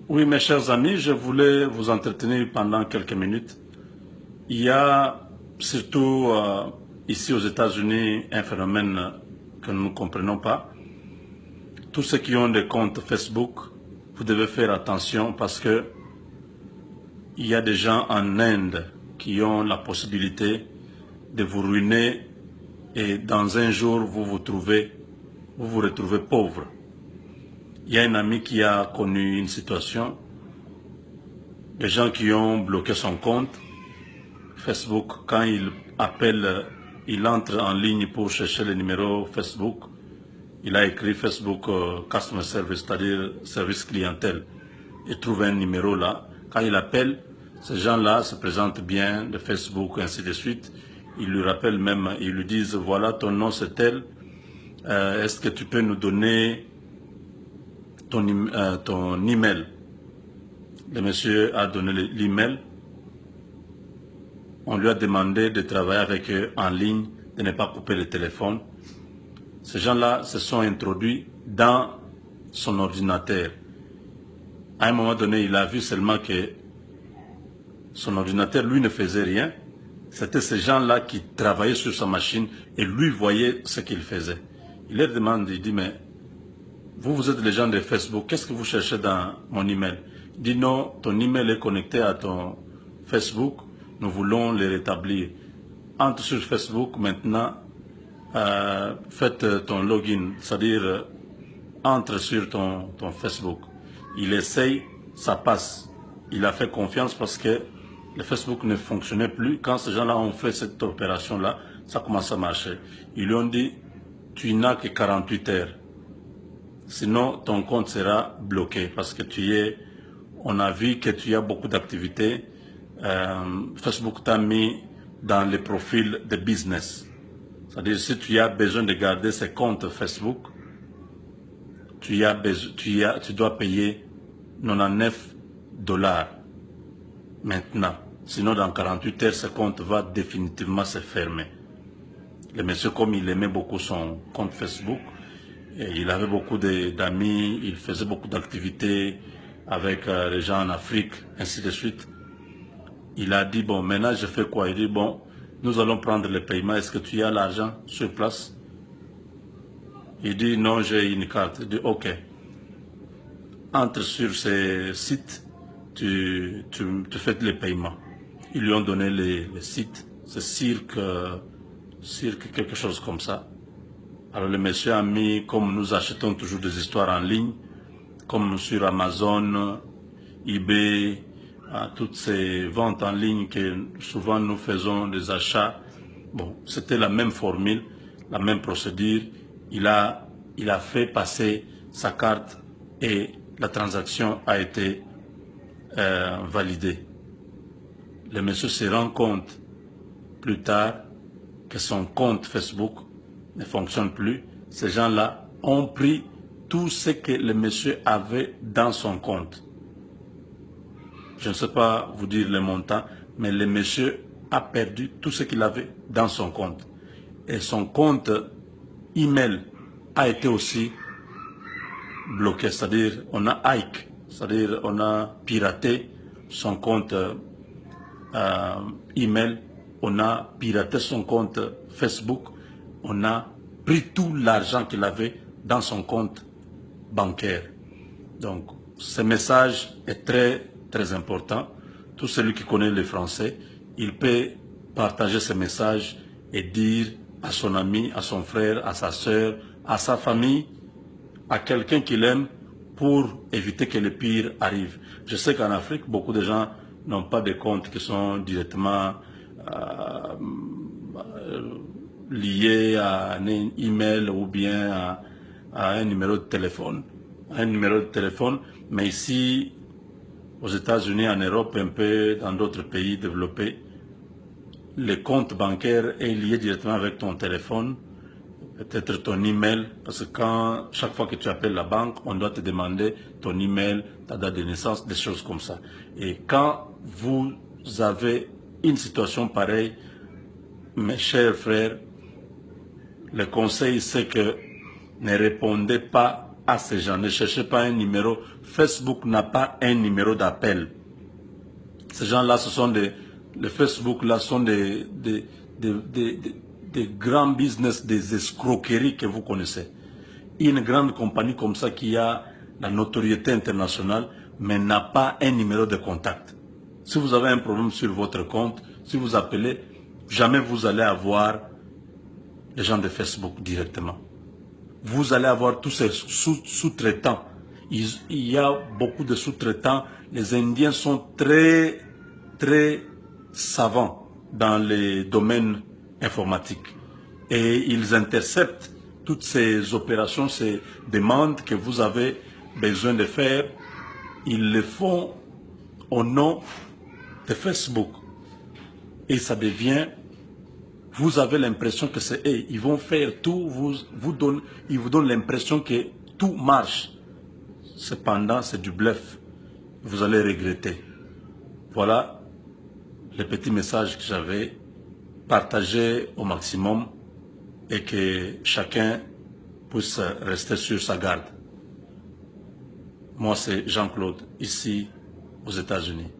Oui, mes chers amis, je voulais vous entretenir pendant quelques minutes. Il y a surtout ici aux États-Unis un phénomène que nous ne comprenons pas. Tous ceux qui ont des comptes Facebook, vous devez faire attention parce que il y a des gens en Inde qui ont la possibilité de vous ruiner et dans un jour vous vous retrouvez pauvre. Il y a un ami qui a connu une situation, des gens qui ont bloqué son compte Facebook. Quand il appelle, il entre en ligne pour chercher le numéro Facebook, il a écrit Facebook Customer Service, c'est-à-dire service clientèle. Il trouve un numéro là. Quand il appelle, ces gens-là se présentent bien de Facebook, ainsi de suite. Ils lui rappellent même, ils lui disent, voilà, ton nom c'est tel. Est-ce que tu peux nous donner ton email? Le monsieur a donné l'email. On lui a demandé de travailler avec eux en ligne, de ne pas couper le téléphone. Ces gens-là se sont introduits dans son ordinateur. À un moment donné, il a vu seulement que son ordinateur, lui, ne faisait rien. C'était ces gens-là qui travaillaient sur sa machine et lui voyait ce qu'il faisait. Il leur demande, il dit, mais vous êtes les gens de Facebook, qu'est-ce que vous cherchez dans mon email? Il dit, non, ton email est connecté à ton Facebook, nous voulons le rétablir. Entre sur Facebook maintenant, faites ton login, c'est-à-dire entre sur ton Facebook. Il essaye, ça passe. Il a fait confiance parce que le Facebook ne fonctionnait plus. Quand ces gens-là ont fait cette opération-là, ça commence à marcher. Ils lui ont dit, tu n'as que 48 heures. Sinon, ton compte sera bloqué parce que on a vu que tu as beaucoup d'activités. Facebook t'a mis dans les profils de business. C'est-à-dire, si tu as besoin de garder ces comptes Facebook, tu dois payer 99 $ maintenant. Sinon, dans 48 heures, ce compte va définitivement se fermer. Le monsieur, comme il aimait beaucoup son compte Facebook, et il avait beaucoup d'amis, il faisait beaucoup d'activités avec les gens en Afrique, ainsi de suite. Il a dit, bon, maintenant je fais quoi? Il dit, bon, nous allons prendre le paiement, est-ce que tu as l'argent sur place? Il dit, non, j'ai une carte. Il dit, ok. Entre sur ces sites, tu fais les paiements. Ils lui ont donné les sites, c'est cirque, quelque chose comme ça. Alors le monsieur a mis, comme nous achetons toujours des histoires en ligne, comme sur Amazon, eBay, toutes ces ventes en ligne que souvent nous faisons des achats. Bon, c'était la même formule, la même procédure. Il a fait passer sa carte et la transaction a été validée. Le monsieur se rend compte plus tard que son compte Facebook ne fonctionne plus. Ces gens-là ont pris tout ce que le monsieur avait dans son compte. Je ne sais pas vous dire le montant, mais le monsieur a perdu tout ce qu'il avait dans son compte. Et son compte email a été aussi bloqué, c'est-à-dire on a hack, c'est-à-dire on a piraté son compte email, on a piraté son compte Facebook, on a pris tout l'argent qu'il avait dans son compte bancaire. Donc, ce message est très, très important. Tout celui qui connaît le français, il peut partager ce message et dire à son ami, à son frère, à sa soeur, à sa famille, à quelqu'un qu'il aime pour éviter que le pire arrive. Je sais qu'en Afrique, beaucoup de gens n'ont pas de comptes qui sont directement liés à un email ou bien à un numéro de téléphone. Mais ici, aux États-Unis, en Europe, un peu dans d'autres pays développés, le compte bancaire est lié directement avec ton téléphone, peut-être ton email, parce que chaque fois que tu appelles la banque, on doit te demander ton email, ta date de naissance, des choses comme ça. Et quand vous avez une situation pareille, mes chers frères, le conseil c'est que ne répondez pas à ces gens. Ne cherchez pas un numéro. Facebook n'a pas un numéro d'appel. Ces gens-là, ce sont les Facebook-là sont des grands business, des escroqueries que vous connaissez. Une grande compagnie comme ça qui a la notoriété internationale, mais n'a pas un numéro de contact. Si vous avez un problème sur votre compte, si vous appelez, jamais vous allez avoir les gens de Facebook directement. Vous allez avoir tous ces sous-traitants. Il y a beaucoup de sous-traitants. Les Indiens sont très, très savants dans les domaines informatiques. Et ils interceptent toutes ces opérations, ces demandes que vous avez besoin de faire. Ils le font au nom de Facebook. Et ça devient... Vous avez l'impression que c'est eux, ils vont faire tout, ils vous donnent l'impression que tout marche. Cependant, c'est du bluff. Vous allez regretter. Voilà le petit message que j'avais partagé au maximum et que chacun puisse rester sur sa garde. Moi, c'est Jean-Claude, ici aux États-Unis.